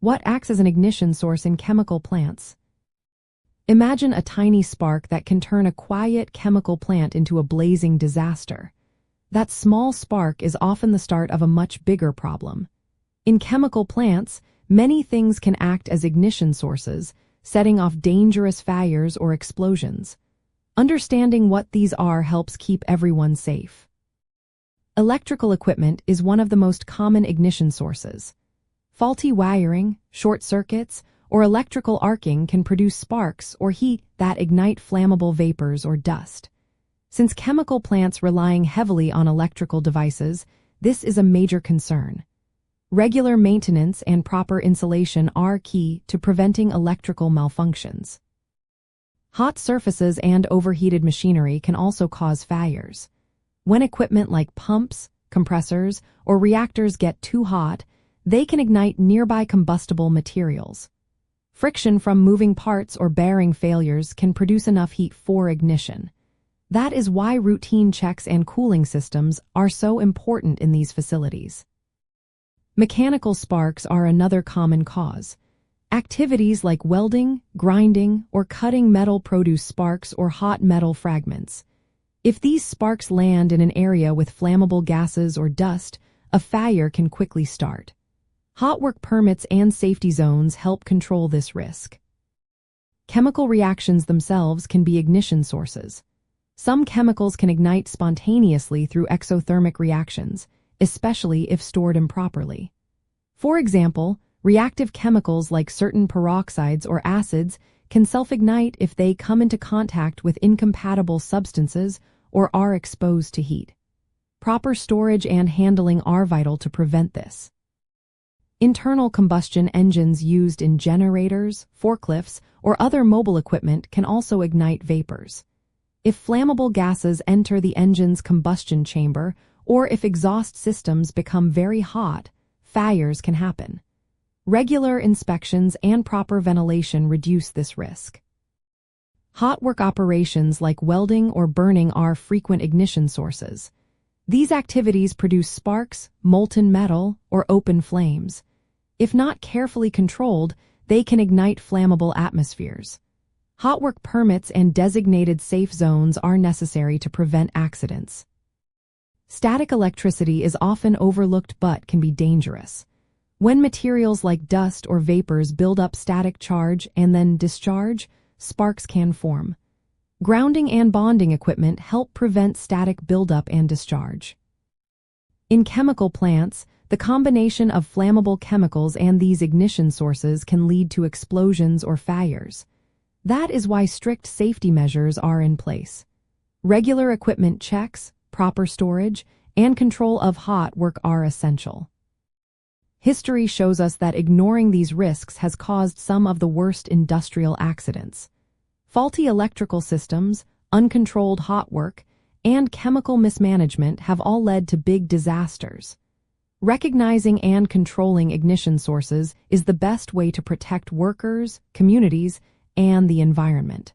What acts as an ignition source in chemical plants? Imagine a tiny spark that can turn a quiet chemical plant into a blazing disaster. That small spark is often the start of a much bigger problem. In chemical plants, many things can act as ignition sources, setting off dangerous fires or explosions. Understanding what these are helps keep everyone safe. Electrical equipment is one of the most common ignition sources. Faulty wiring, short circuits, or electrical arcing can produce sparks or heat that ignite flammable vapors or dust. Since chemical plants relying heavily on electrical devices, this is a major concern. Regular maintenance and proper insulation are key to preventing electrical malfunctions. Hot surfaces and overheated machinery can also cause fires. When equipment like pumps, compressors, or reactors get too hot, they can ignite nearby combustible materials. Friction from moving parts or bearing failures can produce enough heat for ignition. That is why routine checks and cooling systems are so important in these facilities. Mechanical sparks are another common cause. Activities like welding, grinding, or cutting metal produce sparks or hot metal fragments. If these sparks land in an area with flammable gases or dust, a fire can quickly start. Hot work permits and safety zones help control this risk. Chemical reactions themselves can be ignition sources. Some chemicals can ignite spontaneously through exothermic reactions, especially if stored improperly. For example, reactive chemicals like certain peroxides or acids can self-ignite if they come into contact with incompatible substances or are exposed to heat. Proper storage and handling are vital to prevent this. Internal combustion engines used in generators, forklifts, or other mobile equipment can also ignite vapors. If flammable gases enter the engine's combustion chamber, or if exhaust systems become very hot, fires can happen. Regular inspections and proper ventilation reduce this risk. Hot work operations like welding or burning are frequent ignition sources. These activities produce sparks, molten metal, or open flames. If not carefully controlled, they can ignite flammable atmospheres. Hot work permits and designated safe zones are necessary to prevent accidents. Static electricity is often overlooked but can be dangerous. When materials like dust or vapors build up static charge and then discharge, sparks can form. Grounding and bonding equipment help prevent static buildup and discharge. In chemical plants, the combination of flammable chemicals and these ignition sources can lead to explosions or fires. That is why strict safety measures are in place. Regular equipment checks, proper storage, and control of hot work are essential. History shows us that ignoring these risks has caused some of the worst industrial accidents. Faulty electrical systems, uncontrolled hot work, and chemical mismanagement have all led to big disasters. Recognizing and controlling ignition sources is the best way to protect workers, communities, and the environment.